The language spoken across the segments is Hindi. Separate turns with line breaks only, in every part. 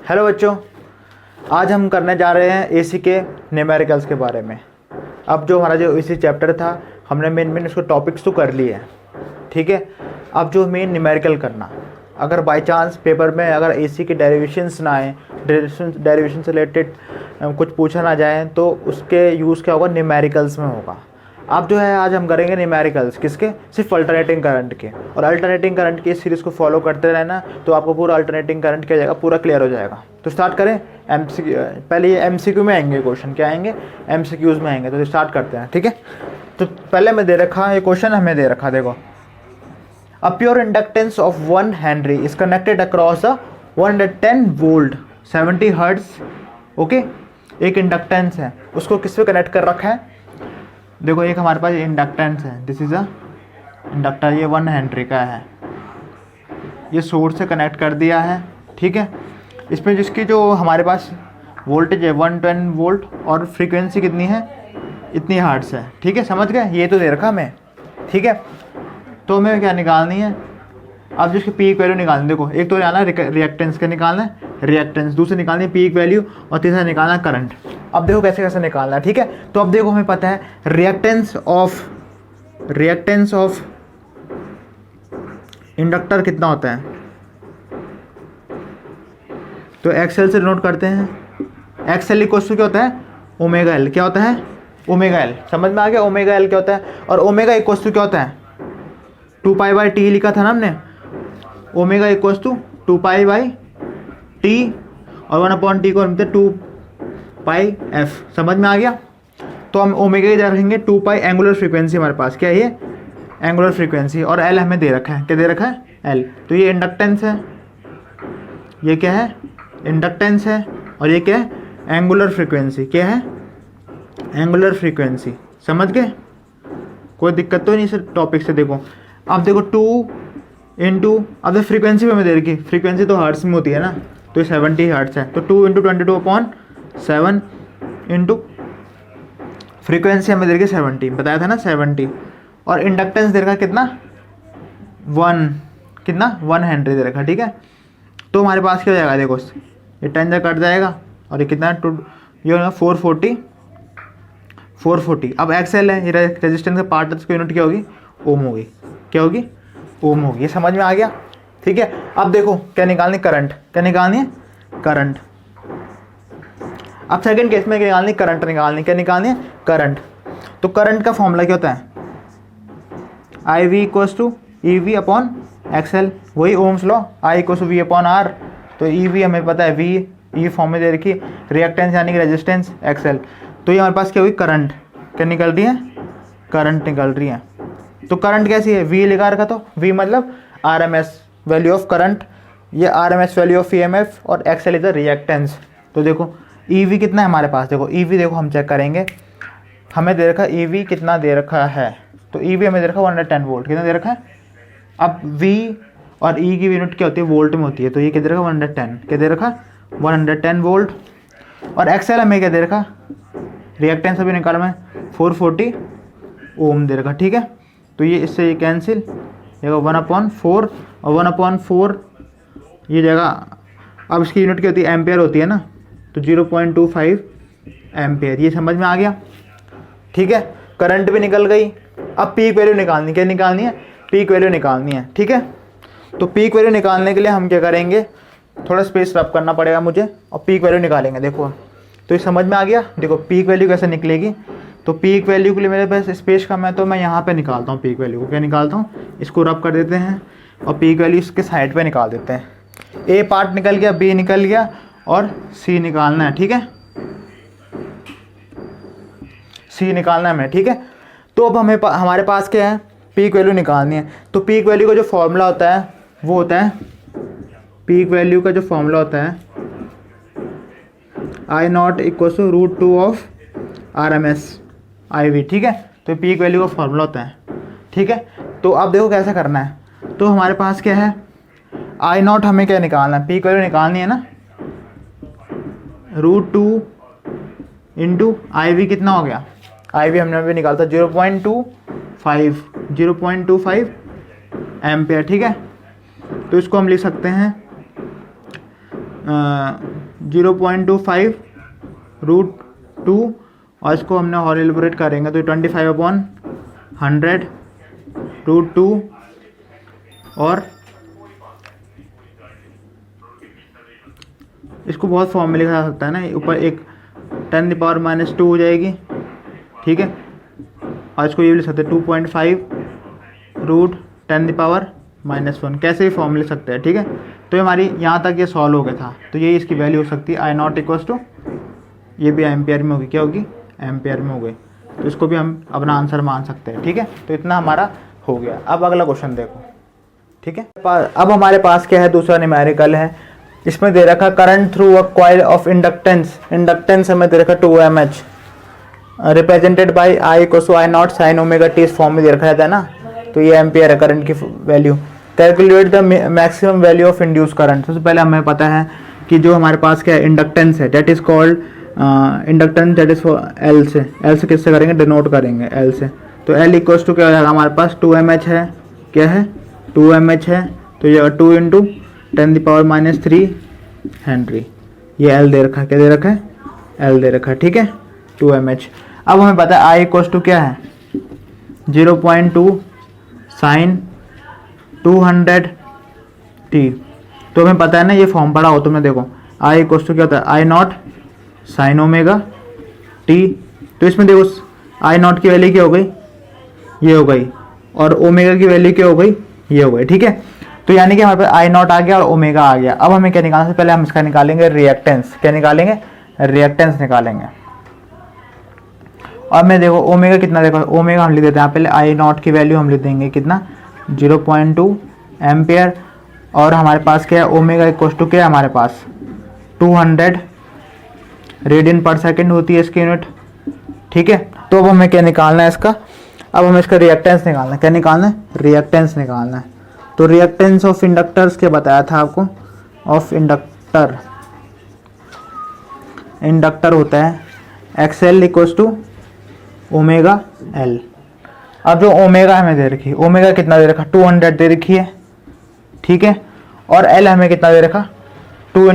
हेलो बच्चों, आज हम करने जा रहे हैं एसी के न्यूमेरिकल्स के बारे में। अब जो हमारा जो एसी चैप्टर था हमने मेन उसको टॉपिक्स तो कर लिए हैं, ठीक है। अब जो मेन न्यूमेरिकल करना, अगर बाय चांस पेपर में अगर एसी के डेरिवेशंस ना आए, डेरिवेशन से रिलेटेड कुछ पूछा ना जाए तो उसके यूज़ क्या होगा, न्यूमेरिकल्स में होगा। अब जो है आज हम करेंगे न्यूमेरिकल्स किसके, सिर्फ अल्टरनेटिंग करंट के। और अल्टरनेटिंग करंट की इस सीरीज़ को फॉलो करते रहना तो आपको पूरा अल्टरनेटिंग करंट क्या जाएगा, पूरा क्लियर हो जाएगा। तो स्टार्ट करें। एमसीक्यू पहले ये एमसीक्यू में आएंगे क्वेश्चन, क्या आएंगे, एमसीक्यूज़ में आएंगे। तो स्टार्ट करते हैं, ठीक है। तो पहले मैं दे रखा ये क्वेश्चन हमें दे रखा, देखो, a pure inductance of 1 Henry is connected across a 110 volt 70 hertz. Okay, एक इंडक्टेंस है, उसको किस पे कनेक्ट कर रखा है। देखो एक हमारे पास इंडक्टेंस है, दिस इज अ इंडक्टर, ये 1 हेनरी का है, ये सोर्स से कनेक्ट कर दिया है, ठीक है। इसमें जिसकी जो हमारे पास वोल्टेज है 110 वोल्ट और फ्रीक्वेंसी कितनी है, इतनी हर्ट्ज है, ठीक है। समझ गए, ये तो दे रखा हमें, ठीक है। तो हमें क्या निकालनी है, अब जिसकी पीक वैल्यू निकालनी, देखो एक तो जाना रिएक्टेंस का निकालना है, रिएक्टेंस, दूसरी निकालनी है पीक वैल्यू, और तीसरा निकालना है करंट। अब देखो कैसे कैसे निकालना है, ठीक है। तो अब देखो हमें पता है रिएक्टेंस ऑफ इंडक्टर कितना होता है, तो एक्सएल से नोट करते हैं। एक्सएल इक्वल टू क्या होता है, ओमेगा एल। क्या होता है, ओमेगा एल। समझ में आ गया, ओमेगा एल क्या होता है। और ओमेगा इक्वल टू क्या होता है, 2 पाई बाई टी लिखा था ना हमने। Omega equal to 2 pi by t और 1 टी को हम 2 पाई एफ। समझ में आ गया। तो हम ओमेगा की जगह रखेंगे 2 पाई एंगुलर फ्रीक्वेंसी, हमारे पास क्या है ये एंगुलर फ्रीक्वेंसी, और एल हमें दे रखा है, क्या दे रखा है, एल। तो ये इंडक्टेंस है, ये क्या है, इंडक्टेंस है, और ये क्या है, एंगुलर फ्रीक्वेंसी। क्या है, एंगुलर फ्रीक्वेंसी। समझ गए, कोई दिक्कत तो नहीं इस टॉपिक से। देखो अब देखो 2 इंटू, अब फ्रीक्वेंसी पे हमें दे रखी, फ्रीक्वेंसी तो हर्ट्स में होती है ना, तो 70 हर्ट्स है, तो 2 इंटू 22/7 इंटू फ्रीक्वेंसी हमें दे रखी 70, बताया था ना 70, और इंडक्टेंस दे रखा कितना, 1 हेनरी दे रखा, ठीक है। तो हमारे पास क्या हो जाएगा, देखो ये 10 जा कट जाएगा, और ये कितना, ये होगा 440। अब एक्सएल है, ये रेजिस्टेंस का पार्ट है, उसकी यूनिट क्या होगी, ओम होगी। क्या होगी, ओम होगी। ये समझ में आ गया, ठीक है। अब देखो क्या निकालनी, करंट। क्या निकालनी है, करंट। अब सेकंड केस में क्या निकालनी, करंट निकालनी। क्या निकालनी है, करंट। तो करंट का फॉर्मूला क्या होता है, I V equals to E V upon XL, वही Ohm's law, I equals to V upon R. तो ई वी हमें पता है, वी ई फॉर्म में दे रखी, रिएक्टेंस यानी कि रेजिस्टेंस एक्सएल। तो ये हमारे पास क्या हुई, करंट। क्या निकल रही है, करंट निकल रही है। तो करंट कैसी है, वी लिखा रखा, तो वी मतलब आरएमएस वैल्यू ऑफ करंट, ये आरएमएस वैल्यू ऑफ ईएमएफ, और एक्सएल इज द रिएक्टेंस। तो देखो ईवी कितना है हमारे पास, देखो ईवी देखो हम चेक करेंगे, हमें दे रखा ईवी कितना दे रखा है, तो ईवी हमें दे रखा 110 वोल्ट। कितना दे रखा है, अब वी और ई की यूनिट क्या होती है, वोल्ट में होती है, तो ये क्या दे रखा, 110। क्या दे रखा, 110 वोल्ट। और एक्सएल हमें क्या दे रखा, रिएक्टेंस अभी निकाला मैं 440 ओम दे रखा, ठीक है। तो ये इससे ये कैंसिल, देखो 1/4 और 1/4 ये जगह, अब इसकी यूनिट क्या होती है, एम्पेयर होती है ना, तो 0.25 एम्पेयर। ये समझ में आ गया, ठीक है। करंट भी निकल गई। अब पीक वैल्यू निकालनी, क्या निकालनी है, पीक वैल्यू निकालनी है, ठीक है। तो पीक वैल्यू निकालने के लिए हम क्या करेंगे, थोड़ा स्पेस रब करना पड़ेगा मुझे, और पीक वैल्यू निकालेंगे। देखो तो ये समझ में आ गया। देखो पीक वैल्यू कैसे निकलेगी, तो पीक वैल्यू के लिए मेरे पास स्पेस कम है, तो मैं यहाँ पे निकालता हूँ पीक वैल्यू को। क्या निकालता हूँ, इसको रब कर देते हैं, और पीक वैल्यू इसके साइड पे निकाल देते हैं। ए पार्ट निकल गया, बी निकल गया, और सी निकालना है, ठीक है, सी निकालना है हमें, ठीक है। तो अब हमारे पास क्या है, पीक वैल्यू निकालनी है। तो पीक वैल्यू का जो फॉर्मूला होता है वो होता है, पीक वैल्यू का जो फॉर्मूला होता है I0 equal to √2 of RMS IV, ठीक है। तो पीक वैल्यू का फॉर्मूला होता है, ठीक है। तो अब देखो कैसे करना है, तो हमारे पास क्या है, I0 हमें क्या निकालना है, पीक वैल्यू निकालनी है ना, √2 इंटू IV कितना हो गया, IV हमने अभी निकालता 0.25 एम्पेयर, ठीक है। तो इसको हम लिख सकते हैं 0.25 √2 और इसको हमने और एलिब्रेट करेंगे तो 25/100 √2 और इसको बहुत फॉर्म में लिखा जा सकता है ना, ऊपर एक 10⁻² हो जाएगी, ठीक है। और इसको ये भी लिख सकते हैं 2.5 √10⁻⁻1, कैसे भी फॉर्म लिख सकते हैं, ठीक है। तो ये हमारी यहाँ तक ये सॉल्व हो गया था, तो ये इसकी वैल्यू हो सकती है I0 इक्वल्स टू, ये भी एम्पियर में होगी, क्या होगी, एम्पियर में हो गई, तो इसको भी हम अपना आंसर मान सकते हैं, ठीक है। तो इतना हमारा हो गया। अब अगला क्वेश्चन देखो, ठीक है। अब हमारे पास क्या है, दूसरा न्यूमेरिकल है, इसमें दे रखा current through a coil of inductance, inductance हमें दे रखा 2mH represented by I equals to I0 sin omega t, इस फॉर्म में दे रखा रहता है ना, तो ये एम्पियर है करंट की value. Calculate the maximum value of induce current. सबसे पहले हमें पता है कि जो हमारे पास क्या है, इंडक्टेंस है, that is called inductance, that is L से, L से किससे करेंगे, डिनोट करेंगे L से। तो L इक्वल्स टू क्या हो जाएगा, हमारे पास 2mH है, क्या है 2mH है, तो ये 2 × 10⁻³ हेनरी, ये L दे रखा है, क्या दे रखा है, L दे रखा है, ठीक है 2mH। अब हमें पता है I इक्वल्स टू क्या है 0.2 sin 200t, तो हमें पता है ना, ये फॉर्म पढ़ा हो तुमने, देखो I इक्वल्स टू क्या होता है I0 sin ओमेगा t, तो इसमें देखो I0 की वैल्यू क्या हो गई, ये हो गई, और ओमेगा की वैल्यू क्या हो गई, ये हो गई, ठीक है। तो यानी कि हमारे पास I0 आ गया और ओमेगा आ गया। अब हमें क्या निकालना है, पहले हम इसका निकालेंगे रिएक्टेंस, क्या निकालेंगे, रिएक्टेंस निकालेंगे। और मैं देखो ओमेगा कितना, देखो ओमेगा हम लिख देते हैं, पहले I0 की वैल्यू हम लिख देंगे कितना 0.2 एम्पियर, और हमारे पास क्या है ओमेगा इक्वल टू क्या है हमारे पास 200 रेडियन पर सेकेंड होती है इसकी यूनिट, ठीक है। तो अब हमें क्या निकालना है इसका, अब हमें इसका रिएक्टेंस निकालना है, क्या निकालना है, रिएक्टेंस निकालना है। तो रिएक्टेंस ऑफ इंडक्टर्स क्या बताया था आपको, ऑफ इंडक्टर, इंडक्टर होता है XL equals to omega L। अब जो ओमेगा हमें दे रखी है, ओमेगा कितना दे रखा 200 दे रखी है, ठीक है, और L हमें कितना दे रखा 2 ×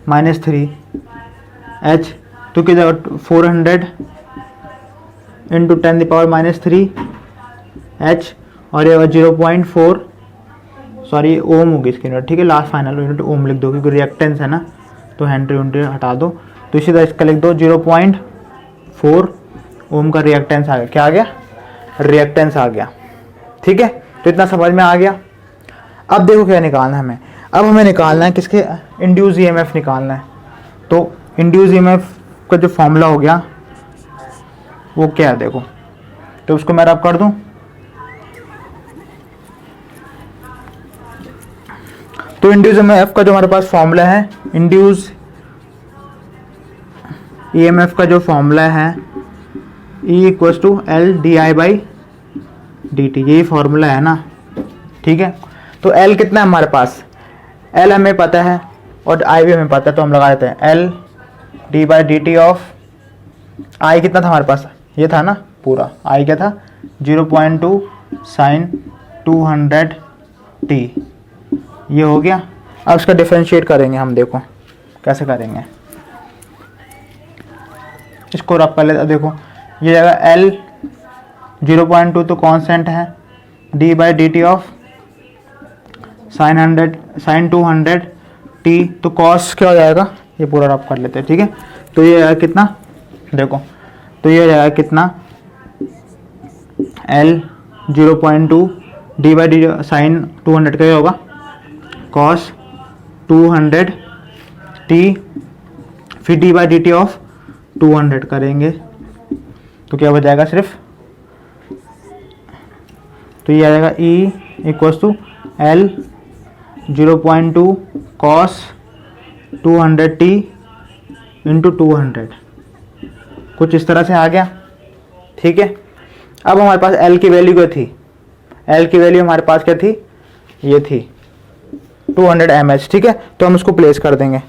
10⁻³ H, तो कितना 400 × 10⁻³ H, और ये 0.4 सॉरी ओम होगी इसकी यूनिट, ठीक है, लास्ट फाइनल यूनिट ओम लिख दो क्योंकि रिएक्टेंस है ना, तो हेनरी यूनिट हटा दो, तो इसी तरह इसका लिख दो 0.4 ओम का रिएक्टेंस आ गया, क्या आ गया, रिएक्टेंस आ गया, ठीक है। तो इतना समझ में आ गया। अब देखो क्या निकालना है हमें, अब हमें निकालना है किसके, इंड्यूस EMF निकालना है। तो इंड्यूस EMF का जो फॉर्मूला हो गया वो क्या है, देखो, तो उसको मैं रब कर दूं, तो इंड्यूस EMF का जो हमारे पास फॉर्मूला है, इंड्यूस EMF का जो फॉर्मूला है E equals to L di/dt, यही फॉर्मूला है ना, ठीक है। तो L कितना है हमारे पास, L हमें पता है और I भी हमें पता है, तो हम लगा देते हैं L d/dt ऑफ I कितना था हमारे पास, ये था ना पूरा, I क्या था 0.2 sin 200t, ये हो गया। अब इसका डिफरेंशिएट करेंगे हम, देखो कैसे करेंगे, इसको रब कर लेते, देखो ये जगह L 0.2 तो कांस्टेंट है, d/dt ऑफ sin 200t, तो कॉस क्या हो जाएगा, ये पूरा रब कर लेते हैं, ठीक है। तो ये आएगा कितना, देखो, तो ये हो जाएगा कितना L 0.2 d/dt sin 200 का होगा cos 200t, फिर d/dt ऑफ 200 करेंगे तो क्या बचाएगा सिर्फ, तो ये आ जाएगा E equals to L 0.2 cos 200t into 200, कुछ इस तरह से आ गया, ठीक है। अब हमारे पास L की वैल्यू क्या थी, L की वैल्यू हमारे पास क्या थी, ये थी 200 mH, ठीक है। तो हम उसको प्लेस कर देंगे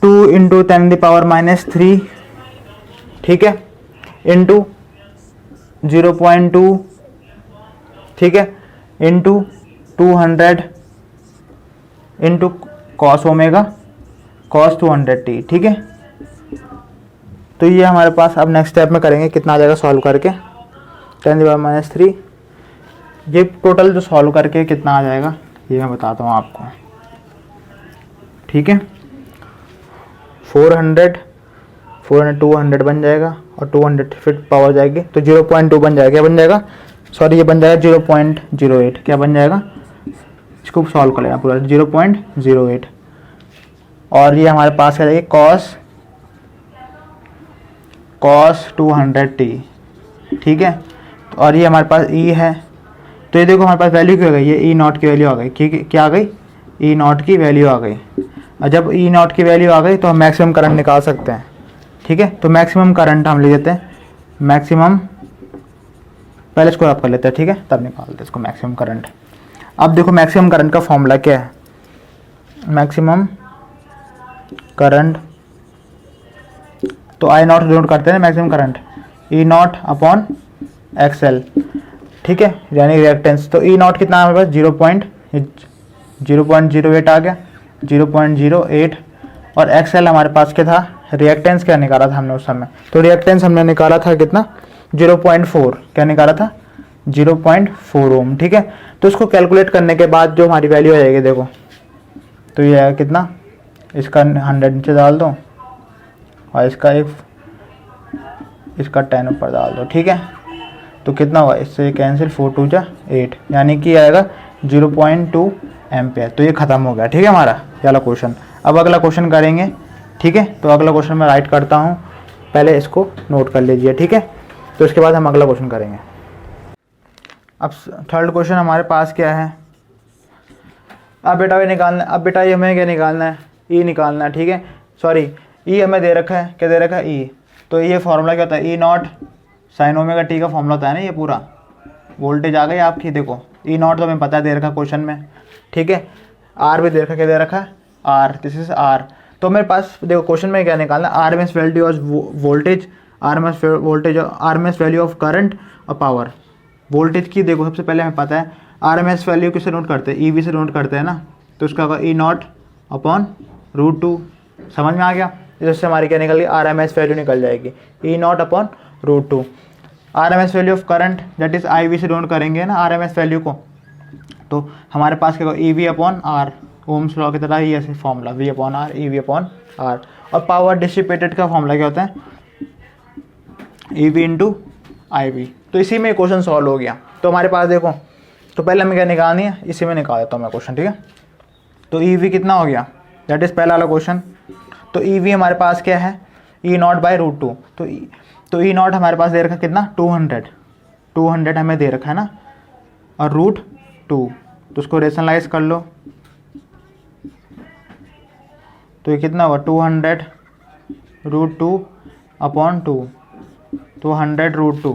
2 × 10⁻³ ठीक है, इंटू 0.2 ठीक है, into 200 into cos omega cos 200t, ठीक है। तो ये हमारे पास अब नेक्स्ट स्टेप में करेंगे, कितना आ जाएगा सॉल्व करके 10⁻³ ये टोटल जो सॉल्व करके कितना आ जाएगा ये मैं बताता हूँ आपको, ठीक है। 400 200 बन जाएगा और 200 फिर पावर जाएगी तो 0.2 बन जाएगा, क्या बन जाएगा, सॉरी ये बन जाएगा 0.08, क्या बन जाएगा, इसको सॉल्व कर लेना पूरा 0.08। और ये हमारे पास क्या जाएगी cos 200t, ठीक है। और ये हमारे पास e है, तो ये देखो हमारे पास वैल्यू क्या हो गई, ये ई नॉट की वैल्यू आ गई, क्या आ गई, ई नॉट की वैल्यू आ गई। और जब ई नॉट की वैल्यू आ गई तो हम मैक्सिमम करंट निकाल सकते हैं, ठीक है। तो मैक्सिमम करंट हम ले लेते हैं, मैक्सिमम पहले इसको रब कर लेते हैं, ठीक है, तब निकालते हैं इसको मैक्सिमम करंट। अब देखो मैक्सिमम करंट का फॉर्मूला क्या है, मैक्सिमम करंट तो आई नॉट डिनोट करते हैं मैक्सिमम करंट, ई नॉट अपॉन एक्सएल, ठीक है, यानी रिएक्टेंस। तो ई नॉट कितना है हमारे पास 0.08 आ गया, 0.08। और एक्सएल हमारे पास क्या था, रिएक्टेंस क्या निकाला था हमने उस समय, तो रिएक्टेंस हमने निकाला था कितना 0.4, क्या निकाला था 0.4 ओम, ठीक है। तो इसको कैलकुलेट करने के बाद जो हमारी वैल्यू आ जाएगी देखो, तो ये है कितना, इसका 100 नीचे डाल दो और इसका 10 ऊपर डाल दो, ठीक है। तो कितना हुआ, इससे कैंसिल 4 2 जा 8, यानी कि आएगा 0.2 एम्पेयर। तो ये खत्म हो गया, ठीक है हमारा ये वाला क्वेश्चन। अब अगला क्वेश्चन करेंगे, ठीक है। तो अगला क्वेश्चन मैं राइट करता हूँ, पहले इसको नोट कर लीजिए, ठीक है। तो इसके बाद हम अगला क्वेश्चन करेंगे। अब थर्ड क्वेश्चन हमारे पास क्या है, अब बेटा ये निकालना है, अब बेटा ये हमें क्या निकालना है, ई निकालना है, ठीक है। सॉरी ई हमें दे रखा है, क्या दे रखा है ई, तो ये फॉर्मूला क्या होता है, ई नॉट साइन ओमेगा टी का फॉर्मूला होता है ना, ये पूरा वोल्टेज आ गई आपकी, देखो ई नॉट तो हमें पता है दे रखा क्वेश्चन में, ठीक है। आर भी दे रखा, क्या दे रखा है आर, दिस इज आर। तो मेरे पास देखो क्वेश्चन में क्या निकालना है, R M S value of voltage, R M S voltage, R M S value of current और पावर। वोल्टेज की देखो सबसे पहले हमें पता है आर एम एस वैल्यू किससे नोट करते हैं, ई वी से नोट करते हैं ना, तो उसका होगा ई नॉट अपॉन √2, समझ में आ गया। जिससे हमारी क्या निकल गई, आर एम एस वैल्यू निकल जाएगी E naught upon √2। R M S value of current that is I V से नोट करेंगे ना आर एम एस वैल्यू को, तो हमारे पास क्या होगा E V upon R, Ohm's law की तरह ही ऐसे formula V upon R, E V upon R. और पावर डिसिपेटेड का फॉर्मूला क्या होता है, E V into I V. तो इसी में क्वेश्चन सॉल्व हो गया। तो हमारे पास देखो, तो पहले हमें क्या निकालनी है, इसी में निकाल देता हूँ मैं क्वेश्चन, ठीक है। तो ई वी कितना हो गया, दैट इज पहला वाला क्वेश्चन। तो ई वी हमारे पास क्या है, ई नॉट बाई √2। तो ई नॉट हमारे पास दे रखा कितना 200 हमें दे रखा है ना, और √2, तो उसको रेशनलाइज कर लो, तो ये कितना हुआ 200 √2 अपॉन 2, तो 100 √2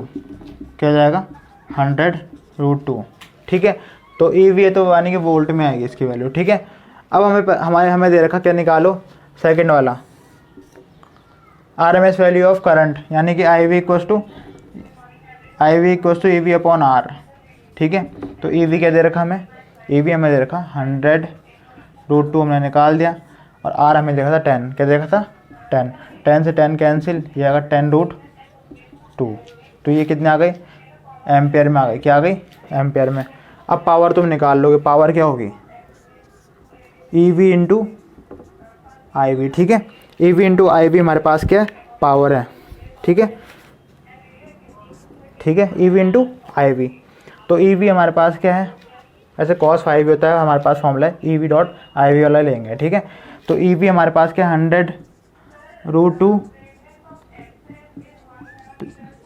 क्या जाएगा 100 √2, ठीक है। तो ई वी है तो यानी कि वोल्ट में आएगी इसकी वैल्यू, ठीक है। अब हमें दे रखा क्या, निकालो सेकंड वाला R M S value of current, यानी कि I V equals to E V upon R, ठीक है। तो ई वी क्या दे रखा हमें, ई वी हमें दे रखा 100 √2 हमने निकाल दिया, और आर हमें देखा था 10, क्या देखा था 10 से 10 कैंसिल, ये आएगा 10 √2। तो ये कितने आ गई, एम्पेयर में आ गई, क्या आ गई एम्पेयर में। अब पावर तुम निकाल लोगे, पावर क्या होगी E V into I V, ठीक है। E V into I V हमारे पास क्या है, पावर है, ठीक है, ठीक है, E V into I V. तो ई वी हमारे पास क्या है, ऐसे cos 5 होता है हमारे पास फॉर्मूला है, E V dot I V वाला लेंगे, ठीक है। तो ई वी हमारे पास क्या है 100 √2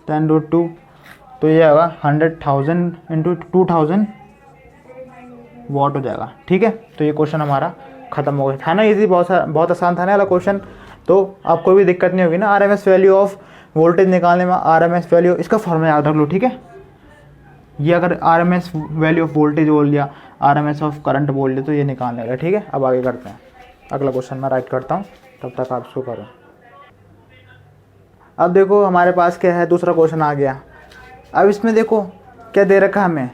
10 √2, तो ये आएगा 100,000 इंटू 2000 वॉट हो जाएगा, ठीक है। तो ये क्वेश्चन हमारा खत्म हो गया था ना, इजी, बहुत आसान था ना वाला क्वेश्चन। तो आप कोई भी दिक्कत नहीं होगी ना R M S value of voltage निकालने में, आर एम एस वैल्यू इसका फॉर्मूला याद रख लो, ठीक है। ये अगर R M S value of voltage बोल दिया, R M S of current बोल दिया, तो ये निकालने वाला, ठीक है। अब आगे करते हैं, अगला क्वेश्चन मैं राइट करता हूँ, तब तक आप इसको करो। अब देखो हमारे पास क्या है, दूसरा क्वेश्चन आ गया। अब इसमें देखो क्या दे रखा हमें,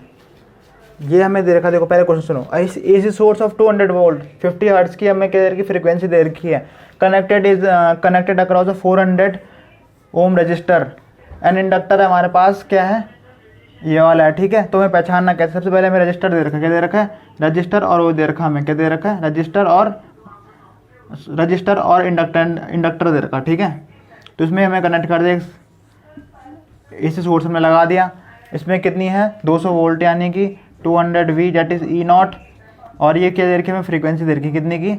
ये हमें दे रखा, देखो पहले क्वेश्चन सुनो, AC source of 200 volt 50 hertz की हमें क्या दे रखी, फ्रीक्वेंसी दे रखी है, connected across a 400 ohm resistor and inductor है हमारे पास क्या है, ये वाला है, ठीक है। तो हमें पहचानना कैसे, सबसे पहले हमें रजिस्टर दे रखा है, क्या दे रखा है, रजिस्टर, और वो दे रखा हमें क्या दे रखा है, रजिस्टर और इंडक्टर दे रखा, ठीक है। तो इसमें हमें कनेक्ट कर दे, इस सोर्स में लगा दिया, इसमें कितनी है 200 वोल्ट यानी कि 200 V that is E naught, और ये क्या दे रखी है हमें, फ्रीक्वेंसी दे रखी कितने की,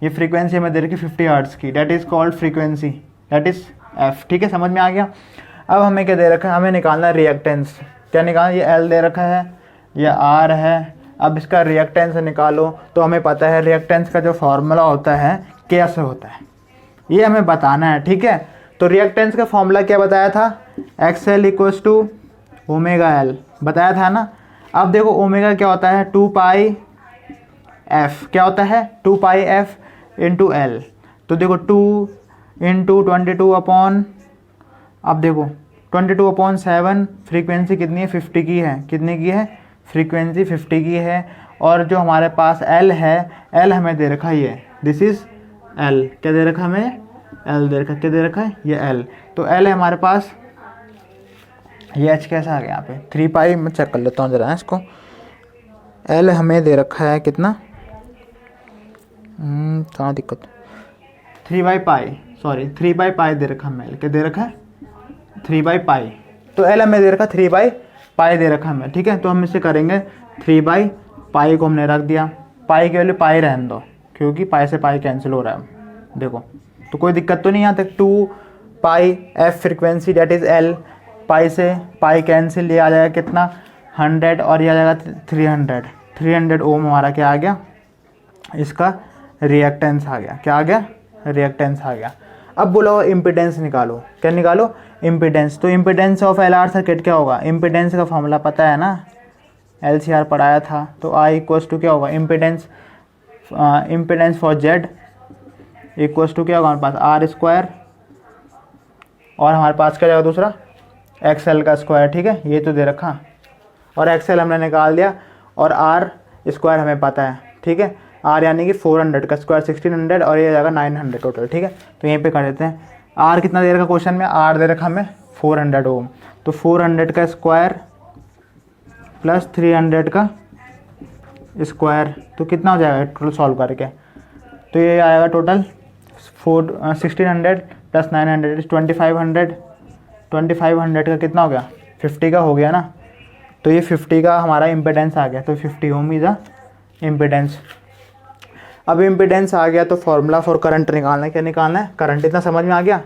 ये फ्रीक्वेंसी हमें दे रखी 50 हर्ट्ज़ की, that is called frequency, that is F, ठीक है, समझ में आ गया। अब हमें क्या दे रखा है, हमें निकालना है रिएक्टेंस, क्या निकालना, ये एल दे रखा है, ये आर है, अब इसका रिएक्टेंस निकालो। तो हमें पता है रिएक्टेंस का जो फार्मूला होता है कैसे होता है, ये हमें बताना है, ठीक है। तो रिएक्टेंस का फार्मूला क्या बताया था, X L equals to omega L बताया था ना। अब देखो ओमेगा क्या होता है, 2 पाई एफ, क्या होता है 2 पाई एफ इंटू एल। तो देखो 2 इंटू 22 अपॉन, अब देखो 22/7, फ्रीक्वेंसी कितनी है 50 की है, कितने की है, फ्रीक्वेंसी 50 की है। और जो हमारे पास एल है, एल हमें दे रखा है ये, दिस इज़ एल, क्या दे रखा हमें, एल दे रखा, क्या दे रखा है ये एल। तो एल है हमारे पास, ये एच कैसा आ गया यहाँ पे 3 पाई, मैं चेक कर लेता हूँ ज़रा इसको। एल हमें दे रखा है कितना, कहाँ दिक्कत, 3/पाई दे रखा हमें, क्या दे रखा है 3/पाई। तो एल हमें दे रखा 3/पाई दे रखा हमें, ठीक है। तो हम इसे करेंगे 3/पाई को हमने रख दिया, पाई की वैल्यू पाई रहने दो क्योंकि पाई से पाई कैंसिल हो रहा है, देखो तो कोई दिक्कत तो नहीं यहाँ तक। 2 pi F frequency that is L, pi से पाई कैंसिल, ये आ जाएगा कितना 100 और ये आ जाएगा 300 ओम हमारा क्या आ गया, इसका रिएक्टेंस आ गया, क्या आ गया, रिएक्टेंस आ गया। अब बोलो इम्पिडेंस निकालो, क्या निकालो, इम्पिडेंस। तो impedance of L R circuit क्या होगा, इम्पिडेंस का फॉर्मूला पता है ना, LCR पढ़ाया था। तो आई इक्वल्स टू क्या होगा, impedance for Z equals to क्या होगा हमारे पास R², और हमारे पास क्या जाएगा दूसरा XL का स्क्वायर, ठीक है, ये तो दे रखा, और XL हमने निकाल दिया, और R² हमें पता है, ठीक है, R यानी कि 400 का स्क्वायर 1600, और ये जाएगा 900 टोटल, ठीक है। तो यहीं पे कर देते हैं, R कितना दे रखा क्वेश्चन में, R दे रखा हमें 400 ओम, तो 400 का स्क्वायर प्लस 300 का स्क्वायर, तो कितना हो जाएगा टोटल सॉल्व करके, तो ये आएगा टोटल 1600 प्लस 900 2500, 2500 का कितना हो गया 50 का हो गया ना। तो ये 50 का हमारा इम्पिडेंस आ गया, तो 50 ओम इज़ अ इम्पिडेंस। अब इम्पिडेंस आ गया तो फॉर्मूला फॉर करंट निकालना है, क्या निकालना है, करंट, इतना समझ में आ गया।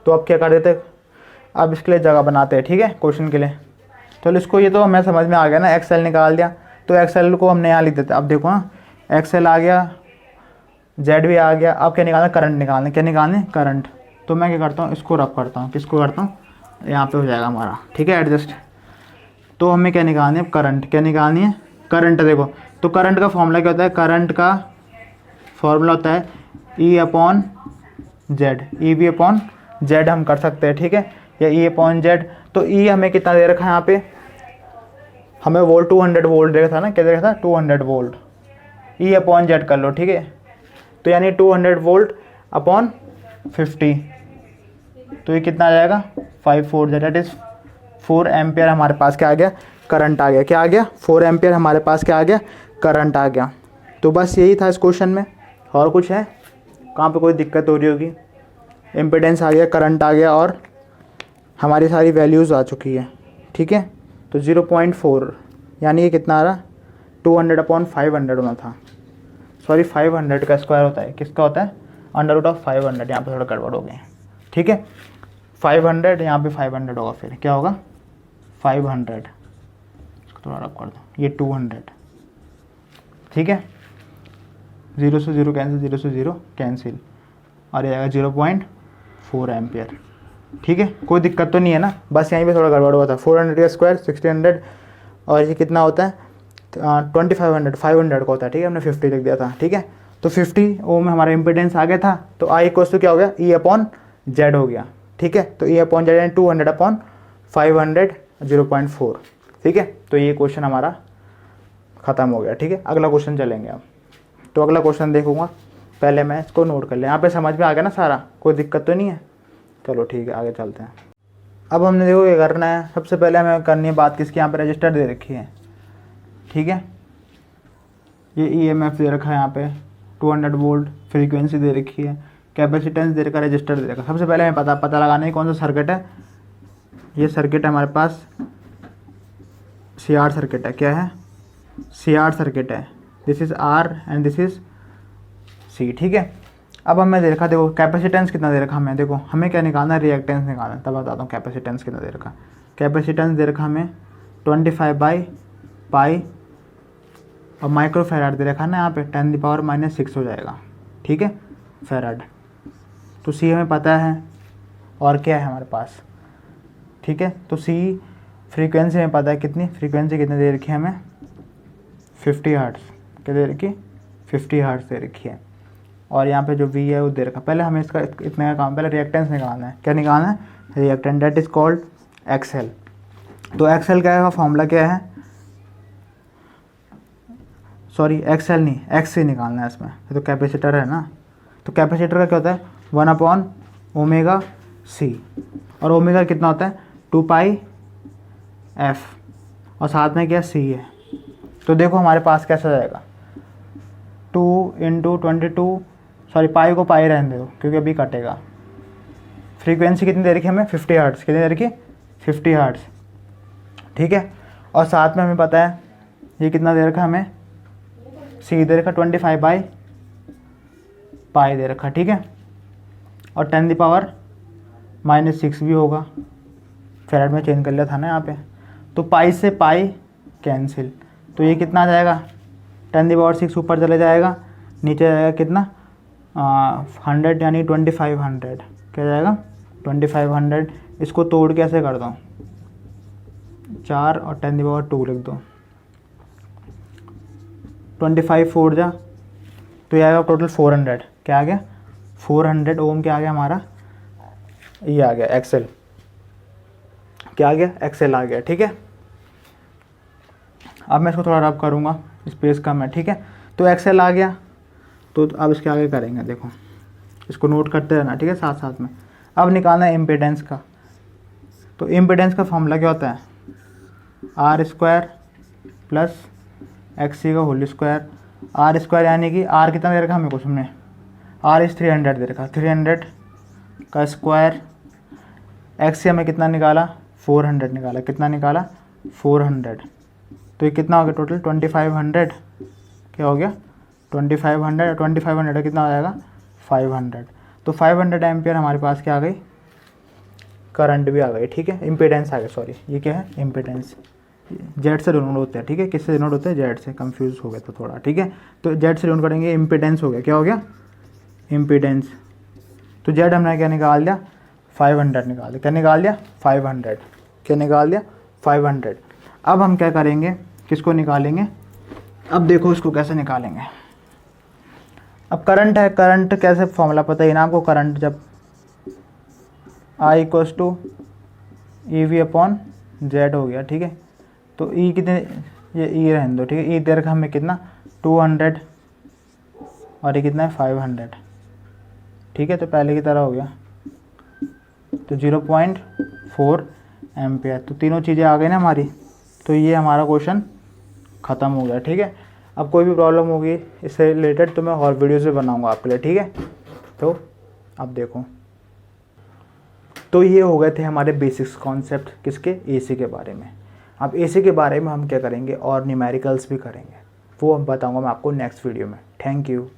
तो अब क्या कर देते, अब इसके लिए जगह बनाते हैं, ठीक है, क्वेश्चन के लिए। चलो इसको, ये तो हमें समझ में आ गया ना, XL निकाल दिया, तो XL को हमने यहाँ लिख देते। अब देखो हाँ, XL आ गया, Z भी आ गया, अब क्या निकालना, करंट निकालना, क्या निकालना, करंट। तो मैं क्या करता हूँ, इसको रब करता हूँ, किसको करता हूँ, यहाँ पे हो जाएगा हमारा, ठीक है, एडजस्ट। तो हमें क्या निकालनी है, करंट, क्या निकालनी है, करंट। देखो तो करंट का फॉर्मूला क्या होता है, करंट का फॉर्मूला होता है E/Z, EV/Z हम कर सकते हैं, ठीक है, या E/Z। तो E हमें कितना दे रखा है यहाँ पे, हमें वोल्ट 200 वोल्ट दे रखा था ना, क्या दे रखा था 200 वोल्ट, E/Z कर लो, ठीक है। तो यानी 200 वोल्ट अपॉन 50, तो ये कितना आ जाएगा 5/4, दैट इज़ 4 एम्पियर हमारे पास क्या आ गया, करंट आ गया, क्या आ गया 4 एम्पियर हमारे पास क्या आ गया, करंट आ गया। तो बस यही था इस क्वेश्चन में, और कुछ है कहाँ पे कोई दिक्कत हो रही होगी। इम्पिडेंस आ गया, करंट आ गया, और हमारी सारी वैल्यूज़ आ चुकी है, ठीक है। तो 0.4 यानी ये कितना आ रहा, 200/500 होना था, सॉरी 500 का स्क्वायर होता है, किसका होता है √500, यहाँ पे थोड़ा गड़बड़ हो गए, ठीक है। 500 यहाँ पे 500 होगा, फिर क्या होगा 500, इसको थोड़ा रब कर दो, ये 200, ठीक है, 0 से 0 कैंसिल, 0 से 0 कैंसिल, और ये आएगा 0.4 एम्पियर, ठीक है। कोई दिक्कत तो नहीं है ना, बस यहीं पे थोड़ा गड़बड़ हुआ था। 400 का स्क्वायर 1600, और ये कितना होता है 2500, 500 का होता है, ठीक है, हमने 50 लिख दिया था, ठीक है। तो 50 ओम में हमारा इम्पिडेंस आ गया था, तो I इक्वल्स टू क्या हो गया, E/Z हो गया, ठीक है। तो E/Z यानी 200/500 0.4, ठीक है। तो ये क्वेश्चन हमारा ख़त्म हो गया। ठीक है, अगला क्वेश्चन चलेंगे अब। तो अगला क्वेश्चन देखूंगा, पहले मैं इसको नोट कर लिया। यहाँ पे समझ में आ गया ना सारा, कोई दिक्कत तो नहीं है। चलो ठीक है, आगे चलते हैं। अब हमने देखो ये करना है, सबसे पहले हमें करनी है बात किसकी, यहाँ पे रजिस्टर दे रखी है। ठीक है, ये EMF दे रखा है, यहाँ पे 200 वोल्ट फ्रीक्वेंसी दे रखी है, कैपेसिटेंस दे रखा है, रजिस्टर दे रखा है। सबसे पहले हमें पता लगाना है कौन सा सर्किट है। ये सर्किट है हमारे पास, CR सर्किट है। क्या है? CR सर्किट है। This is R and this is C। ठीक है, अब हमें दे रखा, देखो कैपेसिटेंस कितना दे रखा हमें, देखो हमें क्या निकालना है, रिएक्टेंस निकालना है। तब बताता हूँ कैपेसिटेंस कितना दे रखा। कैपेसिटेंस दे रखा हमें 25/π और माइक्रो फैराड दे रखा है ना, यहाँ पे 10⁻⁻⁶ हो जाएगा। ठीक है, फैराड। तो C हमें पता है, और क्या है हमारे पास। ठीक है, तो C फ्रीक्वेंसी हमें पता है कितनी, फ्रीक्वेंसी कितनी दे रखी है हमें, 50 हर्ट्ज़। क्या दे रखी? 50 हर्ट्ज़ दे रखी है। और यहाँ पे जो V है वो दे रखा। पहले हमें इसका इतने का काम, पहले रिएक्टेंस निकालना है। क्या निकालना है? Reactance, that is called XL। तो XL क्या है, फॉर्मूला क्या है, सॉरी XL नहीं, XC निकालना है इसमें। तो कैपेसिटर है ना, तो कैपेसिटर का क्या होता है, 1/ωc। और ओमेगा कितना होता है, 2πf, और साथ में क्या C है। तो देखो हमारे पास कैसा जाएगा, 2 × 22, सॉरी पाई को पाई रहने दो क्योंकि अभी कटेगा। फ्रीक्वेंसी कितनी दे रखी है हमें, 50 हर्ट्ज़। कितनी दे रखी? 50 हर्ट्ज़। ठीक है, और साथ में हमें पता है ये कितना दे रखा हमें, C दे रखा 25/π दे रखा। ठीक है, और 10⁻⁻⁶ भी होगा, फैराड में चेंज कर लिया था ना यहाँ पे। तो पाई से पाई कैंसिल, तो ये कितना आ जाएगा, 10⁻⁶ ऊपर चले जाएगा, नीचे जाएगा कितना, 100 यानी 2500। क्या जाएगा, 2500। इसको तोड़ के ऐसे कर दो, 4 और 10⁻² लिख दो, 25 4 जा, तो ये आएगा टोटल 400। क्या आ गया, 400 ओम। क्या आ गया हमारा, ये आ गया XL। क्या आ गया, XL आ गया। ठीक है, अब मैं इसको थोड़ा रब करूँगा, स्पेस कम है। ठीक है, तो XL आ गया। तो अब इसके आगे करेंगे, देखो इसको नोट करते रहना। ठीक है, साथ साथ में। अब निकालना है इम्पीडेंस का। तो इम्पीडेंस का फॉर्मूला क्या होता है, R² + XC का होल स्क्वायर। R² यानी कि R कितना दे रखा हमें कुछ, हमने R इज़ 300 दे रखा, 300 का स्क्वायर। XC हमें कितना निकाला, 400 निकाला। कितना निकाला, 400। तो ये कितना हो गया टोटल, 2500। क्या हो गया, 2500। 2500 कितना हो जाएगा, 500। तो 500 एम्पियर हमारे पास क्या आ गई, करंट भी आ गई। ठीक है, इम्पीडेंस आ गया, सॉरी ये क्या है, इम्पीडेंस। जेड से डिनोट होते हैं। ठीक है, किससे डिनोट होते हैं, जेड से। कंफ्यूज हो गया तो थोड़ा। ठीक है, तो जेड से डिनोट करेंगे, इम्पीडेंस हो गया। क्या हो गया, इम्पीडेंस। तो जेड हमने क्या निकाल दिया, 500 निकाल दिया। क्या निकाल दिया, 500। क्या निकाल दिया, 500। अब हम क्या करेंगे, किसको निकालेंगे, अब देखो इसको कैसे निकालेंगे। अब करंट है, करंट कैसे, फॉर्मूला पता ही ना आपको। करंट जब I = EV/Z हो गया। ठीक है, तो E कितने, ये E रहने दो। ठीक है, E दे रखा हमें कितना, 200, और ये कितना है, 500। ठीक है, तो पहले की तरह हो गया, तो 0.4 एम्पियर। तो तीनों चीज़ें आ गई ना हमारी। तो ये हमारा क्वेश्चन ख़त्म हो गया। ठीक है, अब कोई भी प्रॉब्लम होगी इससे रिलेटेड तो मैं और वीडियोज़ भी बनाऊंगा आपके लिए। ठीक है, तो अब देखो, तो ये हो गए थे हमारे बेसिक्स कॉन्सेप्ट किसके, AC के बारे में। अब AC के बारे में हम क्या करेंगे, और न्यूमेरिकल्स भी करेंगे, वो बताऊंगा मैं आपको नेक्स्ट वीडियो में। Thank you.